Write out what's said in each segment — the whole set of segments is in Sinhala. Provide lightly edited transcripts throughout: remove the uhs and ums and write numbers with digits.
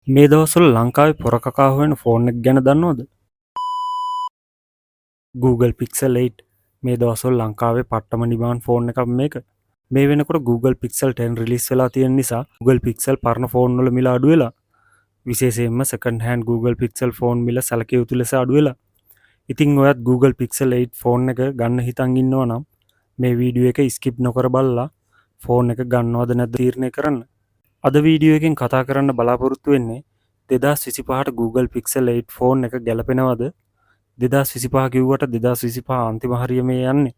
මේ දවස්වල ලංකාවේ පොර කකා හොයන ෆෝන් එක ගැන දන්නවද? Google Pixel 8 මේ දවස්වල ලංකාවේ පට්ටම ඩිමාන්ඩ් ෆෝන් එකක් මේක. මේ වෙනකොට Google Pixel 10 රිලීස් වෙලා තියෙන නිසා Google Pixel පරණ ෆෝන් වල මිල අඩු වෙලා. විශේෂයෙන්ම second hand Google Pixel phone මිල සැලකිය යුතු ලෙස අඩු වෙලා. ඉතින් ඔයත් Google Pixel 8 ෆෝන් එක ගන්න හිතන් ඉන්නවා නම් මේ වීඩියෝ එක ස්කිප් නොකර බලලා ෆෝන් එක ගන්නවද නැද්ද තීරණය කරන්න. අද වීඩියෝ එකෙන් කතා කරන්න බලාපොරොත්තු වෙන්නේ 2025ට Google Pixel 8 ෆෝන් එක ගැලපෙනවද? 2025 කිව්වට 2025 අන්තිම හරිය මේ යන්නේ.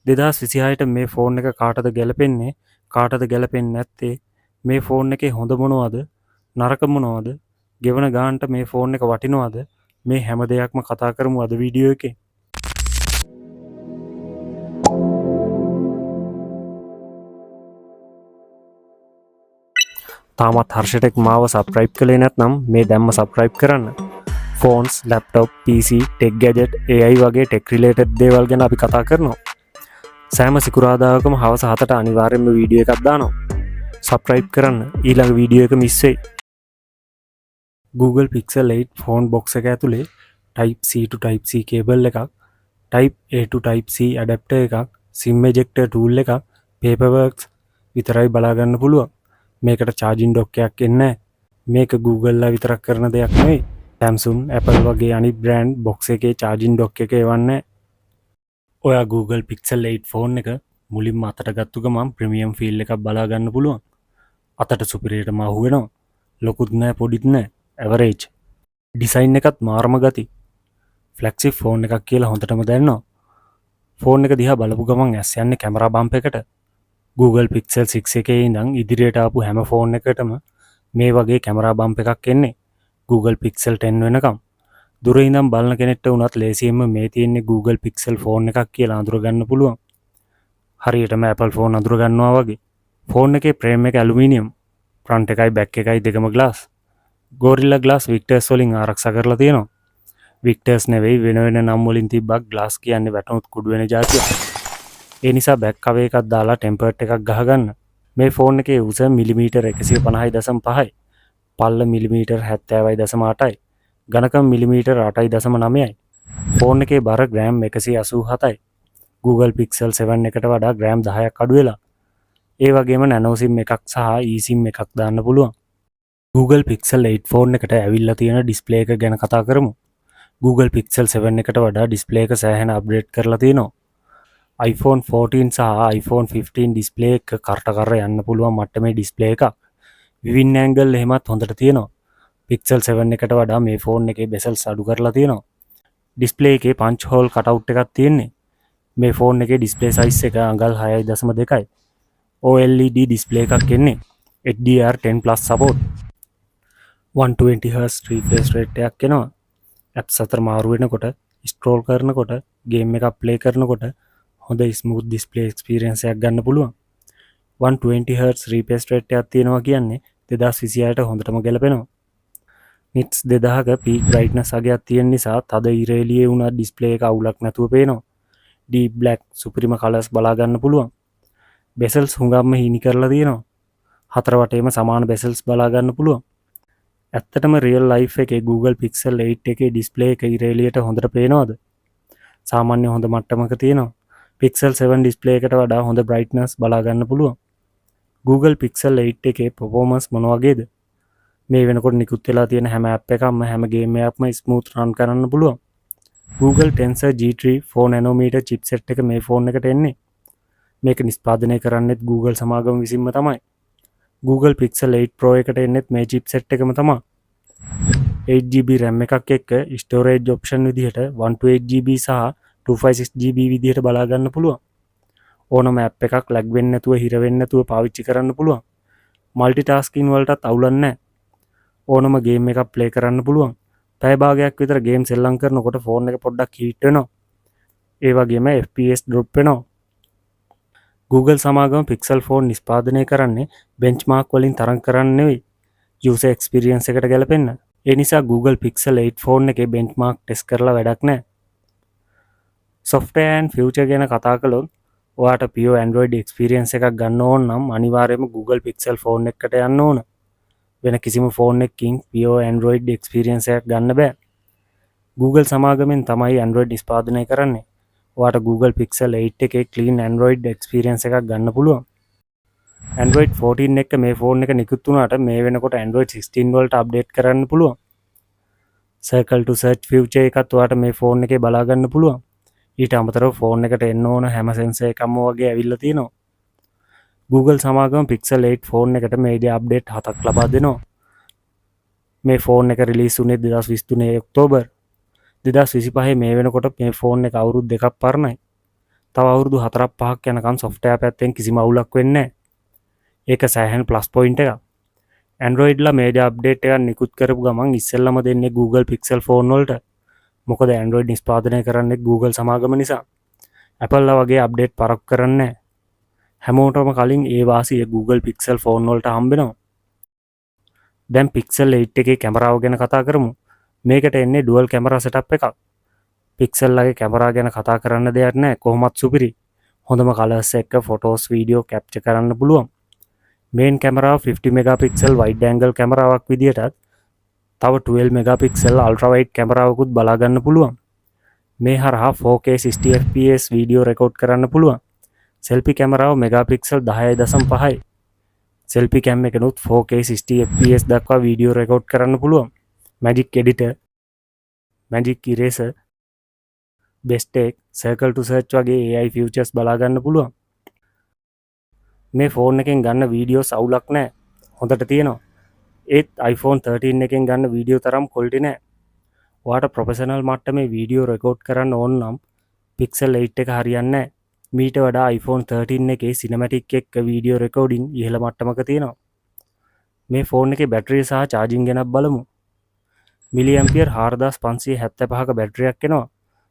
2026ට මේ ෆෝන් එක කාටද ගැලපෙන්නේ? කාටද ගැලපෙන්නේ නැත්තේ? මේ ෆෝන් එකේ හොඳ මොනවද? නරක මොනවද? ගෙවන ගානට මේ ෆෝන් එක වටිනවද? මේ හැම දෙයක්ම කතා කරමු අද වීඩියෝ එකේ. තාමත් හර්ෂටෙක් මාව සබ්ස්ක්‍රයිබ් කළේ නැත්නම් මේ දැම්ම සබ්ස්ක්‍රයිබ් කරන්න. Phones, laptop, PC, tech gadget, AI වගේ ටෙක් රිලේටඩ් දේවල් ගැන අපි කතා කරනවා. සෑම සිකුරාදාකම හවස 7ට අනිවාර්යෙන්ම වීඩියෝ එකක් දානවා. සබ්ස්ක්‍රයිබ් කරන්න ඊළඟ වීඩියෝ එක මිස් වෙයි. Google Pixel 8 ෆෝන් බොක්ස් එක ඇතුලේ Type C to Type C cable එකක්, Type A to Type C adapter එකක්, SIM ejector tool එකක්, Paperworks විතරයි බලා ගන්න පුළුවන්. මේකට charging dock එකක් එන්නේ නැහැ. මේක Google ලා විතරක් කරන දෙයක් නෙවෙයි. Samsung, Apple වගේ අනිත් brand box එකේ charging dock එක එවන්නේ. ඔයා Google Pixel 8 ෆෝන් එක මුලින්ම අතට ගත්තු ගමන් ප්‍රීමියම් ෆීල් එකක් බලා ගන්න පුළුවන්. අතට සුපිරියටම අහු වෙනවා. ලොකුත් නෑ පොඩිත් නෑ. ඇවරේජ්. ඩිසයින් එකත් මාරම ගති. ෆ්ලැග්ෂිප් ෆෝන් එකක් කියලා හොඳටම දැනෙනවා. ෆෝන් එක දිහා බලපු ගමන් ඇස් යන්නේ කැමරා බම්ප් එකට. Google Pixel 6 එකේ ඉඳන් ඉදිරියට ආපු හැම ෆෝන් එකකටම මේ වගේ කැමරා බම්ප් එකක් එන්නේ. Google Pixel 10 වෙනකම්. දුරින් ඉඳන් බලන කෙනෙක්ට වුණත් ලේසියෙන්ම මේ තියෙන්නේ Google Pixel ෆෝන් එකක් කියලා අඳුර ගන්න පුළුවන්. හරියටම Apple ෆෝන් අඳුර ගන්නවා වගේ. ෆෝන් එකේ ෆ්‍රේම් එක ඇලුමිනියම්. ෆ්‍රන්ට් එකයි බැක් එකයි දෙකම ග්ලාස්. Gorilla Glass Victus වලින් ආරක්ෂා කරලා තියෙනවා. Victus නෙවෙයි වෙන වෙන නම් වලින් තිබ්බක් ග්ලාස් කියන්නේ වැටුනොත් කුඩු වෙන જાතියක්. ඒ නිසා බැක් කවර් එකක් දාලා ටෙම්පර්ඩ් එකක් ගහගන්න. මේ ෆෝන් එකේ උස මිලිමීටර් 150.5යි. පල්ල මිලිමීටර් 70.8යි. ඝනකම මිලිමීටර් 8.9යි. ෆෝන් එකේ බර ග්‍රෑම් 187යි. Google Pixel 7 එකට වඩා ග්‍රෑම් 10ක් අඩු වෙලා. ඒ වගේම නැනෝ SIM එකක් සහ eSIM එකක් දාන්න පුළුවන්. Google Pixel 8 ෆෝන් එකට ඇවිල්ලා තියෙන ඩිස්ප්ලේ එක ගැන කතා කරමු. Google Pixel 7 එකට වඩා ඩිස්ප්ලේ එක සෑහෙන අප්ග්‍රේඩ් කරලා තියෙනවා. iPhone 14 සහ iPhone 15 ඩිස්ප්ලේ එක කරට කර යන්න පුළුවන් මට්ටමේ ඩිස්ප්ලේ එකක්. විවින් ඇන්ගල් එහෙමත් හොඳට තියෙනවා. Pixel 7 එකට වඩා මේ ෆෝන් එකේ bezels අඩු කරලා තියෙනවා. ඩිස්ප්ලේ එකේ punch hole cutout එකක් තියෙන්නේ. මේ ෆෝන් එකේ ඩිස්ප්ලේ සයිස් එක අඟල් 6.2යි. OLED ඩිස්ප්ලේ එකක් එන්නේ. HDR10+ support. 120Hz refresh rate එකක් එනවා. apps අතර මාරු වෙනකොට, scroll කරනකොට, game එකක් play කරනකොට හොඳ smooth display experience එකක් ගන්න පුළුවන්. 120Hz refresh rate එකක් තියෙනවා කියන්නේ 2026ට හොඳටම ගැලපෙනවා. nits 2000ක peak brightness අගයක් තියෙන නිසා තද ඉර එළියේ වුණත් display එක අවුලක් නැතුව පේනවා. deep black supreme colors බලා ගන්න පුළුවන්. bezels හුඟක්ම හීනි කරලා තියෙනවා. හතර වටේම සමාන bezels බලා ගන්න පුළුවන්. ඇත්තටම රියල් ලයිෆ් එකේ Google Pixel 8 එකේ ඩිස්ප්ලේ එක ඉර එළියට හොඳට පේනවද? සාමාන්‍ය හොඳ මට්ටමක තියෙනවා. Pixel 7 ඩිස්ප්ලේ එකට වඩා හොඳ brightness බලා ගන්න පුළුවන්. Google Pixel 8 එකේ performance මොන වගේද? මේ වෙනකොට නිකුත් වෙලා තියෙන හැම app එකක්ම හැම game එකක්ම smooth run කරන්න පුළුවන්. Google Tensor G3 4 nanometer chipset එක මේ ෆෝන් එකට එන්නේ. මේක නිෂ්පාදනය කරන්නෙත් Google සමාගම විසින්ම තමයි. Google Pixel 8 Pro එකට එන්නෙත් මේ chipset එකම තමයි. 8GB RAM එකක් එක්ක storage option විදිහට 128GB සහ 256GB විදිහට බලා ගන්න පුළුවන්. ඕනම app එකක් lag වෙන්නේ නැතුව හිර වෙන්නේ නැතුව පාවිච්චි කරන්න පුළුවන්. multitasking වලටත් අවුලක් නැහැ. ඕනම game එකක් play කරන්න පුළුවන්. පැය භාගයක් විතර game සෙල්ලම් කරනකොට ෆෝන් එක පොඩ්ඩක් heat වෙනවා. ඒ වගේම FPS drop වෙනවා. Google සමාගම Pixel ෆෝන් නිෂ්පාදනය කරන්නේ benchmark වලින් තරඟ කරන්නේ නෙවෙයි. user experience එකට ගැලපෙන්න. ඒ නිසා Google Pixel 8 ෆෝන් එකේ benchmark test කරලා වැඩක් නැහැ. software and future ගැන කතා කළොත් ඔයාට pure Android experience එකක් ගන්න ඕන නම් අනිවාර්යයෙන්ම Google Pixel ෆෝන් එකකට යන්න ඕන. වෙන කිසිම ෆෝන් එකකින් pure Android experience එකක් ගන්න බෑ. Google සමාගමෙන් තමයි Android නිෂ්පාදනය කරන්නේ. ඔයාට Google Pixel 8 එකේ clean Android experience එකක් ගන්න පුළුවන්. Android 14 එක මේ ෆෝන් එක නිකුත් වුණාට මේ වෙනකොට Android 16 වලට අප්ඩේට් කරන්න පුළුවන්. Circle to search feature එකත් ඔයාට මේ ෆෝන් එකේ බලා ගන්න පුළුවන්. ඊට අමතරව ෆෝන් එකට එන්න ඕන හැම සෙන්සර් එකක්ම වගේ ඇවිල්ලා තියෙනවා. Google සමාගම Pixel 8 ෆෝන් එකට මේඩියා අප්ඩේට් 7ක් ලබා දෙනවා. මේ ෆෝන් එක රිලීස් වුණේ 2023 ඔක්තෝබර්. 2025 මේ වෙනකොට මේ ෆෝන් එක අවුරුදු 2ක් පරණයි. තව අවුරුදු 4-5ක් යනකම් software පැත්තෙන් කිසිම අවුලක් වෙන්නේ නැහැ. ඒක සෑහෙන ප්ලස් පොයින්ට් එකක්. Android ලා මේඩියා අප්ඩේට් එකක් නිකුත් කරපු ගමන් ඉස්සෙල්ලම දෙන්නේ Google Pixel ෆෝන් වලට. මොකද Android නිෂ්පාදනය කරන්නේ Google සමාගම නිසා. Apple ලා වගේ අප්ඩේට් පරක්කු කරන්නේ නැහැ. හැමෝටම කලින් ඒ වාසිය Google Pixel ෆෝන් වලට හම්බෙනවා. දැන් Pixel 8 එකේ කැමරාව ගැන කතා කරමු. මේකට එන්නේ ඩුවල් කැමරා සෙටප් එකක්. Pixel ලගේ කැමරා ගැන කතා කරන්න දෙයක් නැහැ. කොහොමත් සුපිරි. හොඳම කලර්ස් එක්ක ෆොටෝස් වීඩියෝ කැප්චර් කරන්න පුළුවන්. මේන් කැමරාව 50 මෙගාපික්සල් වයිඩ් ඇන්ගල් කැමරාවක් විදියටත් තව 12 මෙගාපික්සල් අල්ට්‍රා වයිඩ් කැමරාවකුත් බලා ගන්න පුළුවන්. මේ හරහා 4K 60 fps වීඩියෝ රෙකෝඩ් කරන්න පුළුවන්. සෙල්ෆි කැමරාව මෙගාපික්සල් 10.5යි. සෙල්ෆි කැම් එකනොත් 4K 60 fps දක්වා වීඩියෝ රෙකෝඩ් කරන්න පුළුවන්. Magic Editor, Magic Eraser, Best Take, Circle to Search වගේ AI features බලා ගන්න පුළුවන්. මේ ෆෝන් එකෙන් ගන්න වීඩියෝස් අවුලක් නැහැ. හොඳට තියෙනවා. ඒත් iPhone 13 එකෙන් ගන්න වීඩියෝ තරම් quality නැහැ. ඔයාට ප්‍රොෆෙෂනල් මට්ටමේ වීඩියෝ රෙකෝඩ් කරන්න ඕන නම් Pixel 8 එක හරියන්නේ නැහැ. මීට වඩා iPhone 13 එකේ සිනමැටික් එක්ක වීඩියෝ රෙකෝඩින් ඉහළ මට්ටමක තියෙනවා. මේ ෆෝන් එකේ බැටරිය සහ චාර්ජින් ගැන බලමු. මිලිඇම්පියර් 4575ක බැටරියක් එනවා.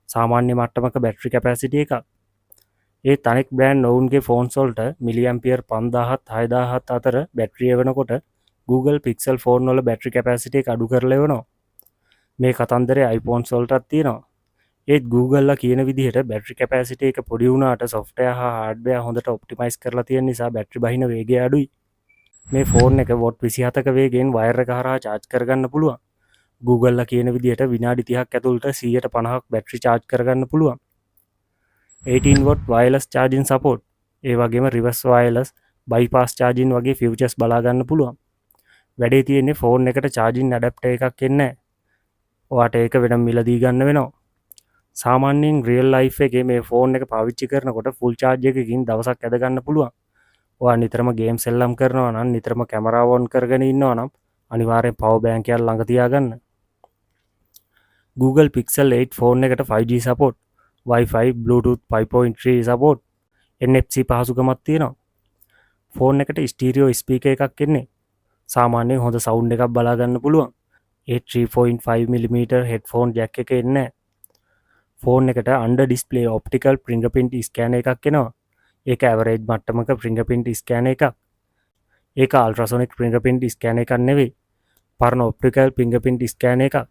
සාමාන්‍ය මට්ටමක බැටරි කැපැසිටි එකක්. ඒත් අනෙක් බ්‍රෑන්ඩ් ඔවුන්ගේ ෆෝන්ස් වලට මිලිඇම්පියර් 5000ත් 6000ත් අතර බැටරිය වෙනකොට Google Pixel ෆෝන් වල බැටරි කැපැසිටි එක අඩු කරලා එවනවා. මේ කතන්දරේ iPhones වලටත් තියෙනවා. ඒත් Google ලා කියන විදිහට බැටරි කැපැසිටි එක පොඩි වුණාට software හා hardware හොඳට ඔප්ටිමයිස් කරලා තියෙන නිසා බැටරි බහින වේගය අඩුයි. මේ ෆෝන් එක watt 27ක වේගයෙන් වයර් එක හරහා charge කරගන්න පුළුවන්. Google ලා කියන විදිහට විනාඩි 30ක් ඇතුළත 150ක් බැටරි charge කරගන්න පුළුවන්. 18 watt wireless charging support. ඒ වගේම reverse wireless bypass charging වගේ features බලා ගන්න පුළුවන්. වැඩේ තියෙන්නේ ෆෝන් එකට charging adapter එකක් එන්නේ නැහැ. ඔයාට ඒක වෙනම මිලදී ගන්න වෙනවා. සාමාන්‍යයෙන් රියල් ලයිෆ් එකේ මේ ෆෝන් එක පාවිච්චි කරනකොට ෆුල් charge එකකින් දවසක් ඇද ගන්න පුළුවන්. ඔයා නිතරම ගේම් සෙල්ලම් කරනවා නම් නිතරම කැමරාව on කරගෙන ඉන්නවා නම් අනිවාර්යෙන් power bank එකක් ළඟ තියාගන්න. Google Pixel 8 ෆෝන් එකට 5G support, Wi-Fi, Bluetooth 5.3 support, NFC පහසුකමක් තියෙනවා. ෆෝන් එකට ස්ටීරියෝ ස්පීකර් එකක් එන්නේ. සාමාන්‍යයෙන් හොඳ සවුන්ඩ් එකක් බලා ගන්න පුළුවන්. ඒ 3.5mm headphone jack එක එන්නේ නැහැ. ෆෝන් එකට under display optical fingerprint scanner එකක් එනවා. ඒක average මට්ටමක fingerprint scanner එකක්. ඒක ultrasonic fingerprint scanner එකක් නෙවෙයි. පරණ optical fingerprint scanner එකක්.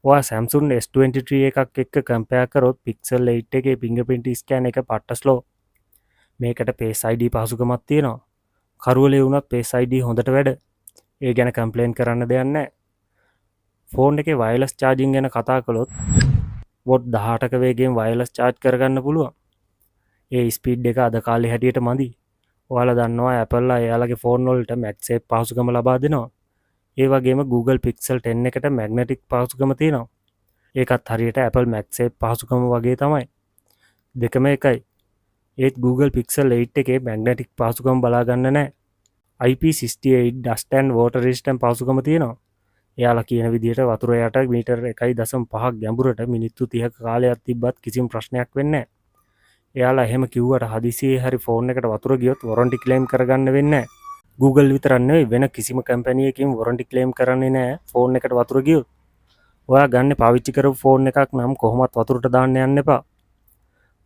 ඔයා Samsung S23 එකක් එක්ක compare කරොත් Pixel 8 එකේ fingerprint scanner එක පට්ට slow. මේකට Face ID පහසුකමක් තියෙනවා. කරුවලේ වුණත් Face ID හොඳට වැඩ. ඒ ගැන කම්ප්ලේන් කරන්න දෙයක් නැහැ. ෆෝන් එකේ වයර්ලස් charging ගැන කතා කළොත් watt 18ක වේගයෙන් වයර්ලස් charge කරගන්න පුළුවන්. ඒ ස්පීඩ් එක අද කාලේ හැටියට මදි. ඔයාලා දන්නවා Apple ලා එයාලගේ ෆෝන් වලට MagSafe පහසුකම ලබා දෙනවා. ඒ වගේම Google Pixel 10 එකට magnetic පහසුකම තියෙනවා. ඒකත් හරියට Apple MagSafe පහසුකම වගේ තමයි. දෙකම එකයි. ඒත් Google Pixel 8 එකේ magnetic පහසුකම බලා ගන්න නැහැ. IP68 dust and water resistant පහසුකම තියෙනවා. එයාලා කියන විදිහට වතුර යට මීටර් 1.5ක් ගැඹුරට මිනිත්තු 30ක කාලයක් තිබ්බත් කිසිම ප්‍රශ්නයක් වෙන්නේ නැහැ. එයාලා එහෙම කිව්වට හදිසියේ හරි ෆෝන් එකට වතුර ගියොත් warranty claim කරගන්න වෙන්නේ නැහැ. Google විතරක් නෙවෙයි වෙන කිසිම කම්පැනි එකකින් warranty claim කරන්නේ නැහැ ෆෝන් එකට වතුර ගියොත්. ඔයා ගන්න පාවිච්චි කරපු ෆෝන් එකක් නම් කොහොමත් වතුරට දාන්න යන්න එපා.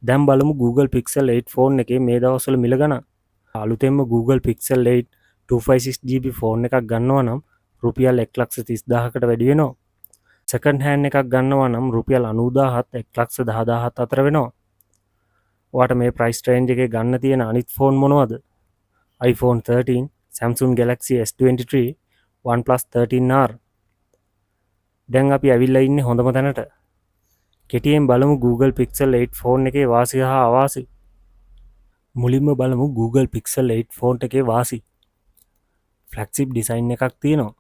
දැන් බලමු Google Pixel 8 ෆෝන් එකේ මේ දවස්වල මිල ගණන්. අලුතෙන්ම Google Pixel 8 256GB ෆෝන් එකක් ගන්නවා නම් රුපියල් 1,30,000කට වැඩි වෙනවා. සෙකන්ඩ් හෑන්ඩ් එකක් ගන්නවා නම් රුපියල් 90,000ත් 1,10,000ත් අතර වෙනවා. ඔයාට මේ ප්‍රයිස් රේන්ජ් එකේ ගන්න තියෙන අනිත් ෆෝන් මොනවද? iPhone 13, Samsung Galaxy S23, OnePlus 13R. දැන් අපි ඇවිල්ලා ඉන්නේ හොඳම තැනට. කෙටියෙන් බලමු Google Pixel 8 ෆෝන් එකේ වාසි හා අවාසි. මුලින්ම බලමු Google Pixel 8 ෆෝන් එකේ වාසි. ෆ්ලැග්ෂිප් ඩිසයින් එකක් තියෙනවා.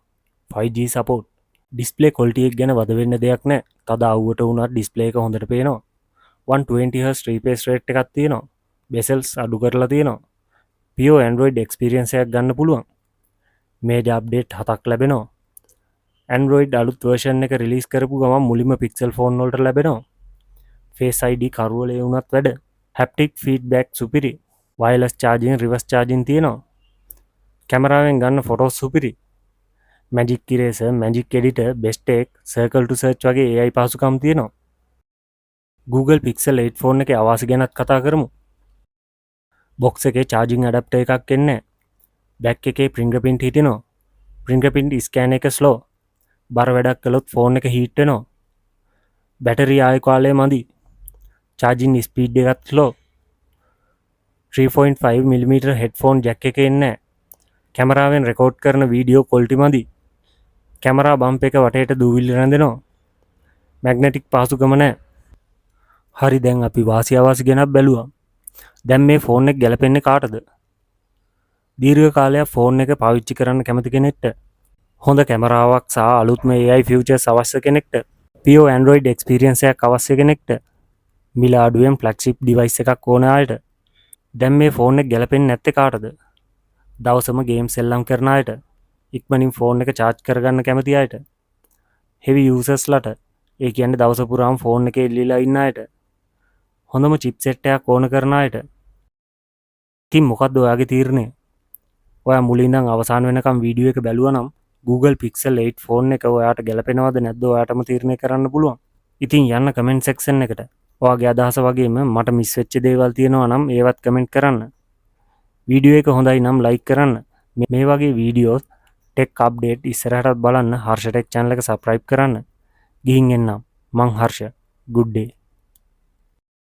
5G support. ඩිස්ප්ලේ ක්වොලිටි එක ගැන වද වෙන්න දෙයක් නැහැ. තද අවුවට වුණත් ඩිස්ප්ලේ එක හොඳට පේනවා. 120Hz refresh rate එකක් තියෙනවා. bezels අඩු කරලා තියෙනවා. pure Android experience එකක් ගන්න පුළුවන්. මේජර් අප්ඩේට් 7ක් ලැබෙනවා. Android අලුත් version එක රිලීස් කරපු ගමන් මුලින්ම Pixel ෆෝන් වලට ලැබෙනවා. Face ID කරුවලේ වුණත් වැඩ. haptic feedback සුපිරි. wireless charging reverse charging තියෙනවා. කැමරාවෙන් ගන්න ෆොටෝස් සුපිරි. Magic Eraser, Magic Editor, Best Take, Circle to Search වගේ AI පහසුකම් තියෙනවා. Google Pixel 8 ෆෝන් එකේ අවාසි ගැනත් කතා කරමු. බොක්ස් එකේ charging adapter එකක් එන්නේ. බැක් එකේ fingerprint හිටිනවා. fingerprint scan එක slow. බර වැඩක් කළොත් ෆෝන් එක heat වෙනවා. බැටරි ආය කාලය මදි. charging speed එකත් slow. 3.5mm headphone jack එක එන්නේ. කැමරාවෙන් රෙකෝඩ් කරන වීඩියෝ quality මදි. කැමරා බම්ප් එක වටේට දූවිලි රැඳෙනවා. මැග්නටික් පහසුකම නැහැ. හරි දැන් අපි වාසි අවාසි ගැන බැලුවා. දැන් මේ ෆෝන් එක ගැලපෙන්නේ කාටද? දීර්ඝ කාලයක් ෆෝන් එක පාවිච්චි කරන්න කැමති කෙනෙක්ට, හොඳ කැමරාවක් සහ අලුත්ම AI features අවශ්‍ය කෙනෙක්ට, pure Android experience එකක් අවශ්‍ය කෙනෙක්ට, මිල අඩුවෙන් flagship device එකක් ඕන අයට. දැන් මේ ෆෝන් එක ගැලපෙන්නේ නැත්තේ කාටද? දවසම ගේම් සෙල්ලම් කරන අයට, ඉක්මනින් ෆෝන් එක charge කරගන්න කැමති අයට, heavy users ලට, ඒ කියන්නේ දවස පුරාම ෆෝන් එකේ එල්ලීලා ඉන්න අයට, හොඳම chipset එකක් ඕන කරන අයට. ඉතින් මොකද්ද ඔයාගේ තීරණය? ඔයා මුලින් ඉඳන් අවසාන වෙනකම් වීඩියෝ එක බැලුවා නම් Google Pixel 8 ෆෝන් එක ඔයාට ගැලපෙනවද නැද්ද ඔයාටම තීරණය කරන්න පුළුවන්. ඉතින් යන්න කමෙන්ට් සෙක්ෂන් එකට. ඔයාගේ අදහස වගේම මට මිස් වෙච්ච දේවල් තියෙනවා නම් ඒවත් කමෙන්ට් කරන්න. වීඩියෝ එක හොඳයි නම් ලයික් කරන්න. මේ වගේ වීඩියෝස් ටෙක් අප්ඩේට් ඉස්සරහටත් බලන්න හර්ෂ ටෙක් channel එක subscribe කරන්න. ගිහින් එන්නම්. මං හර්ෂ. good day.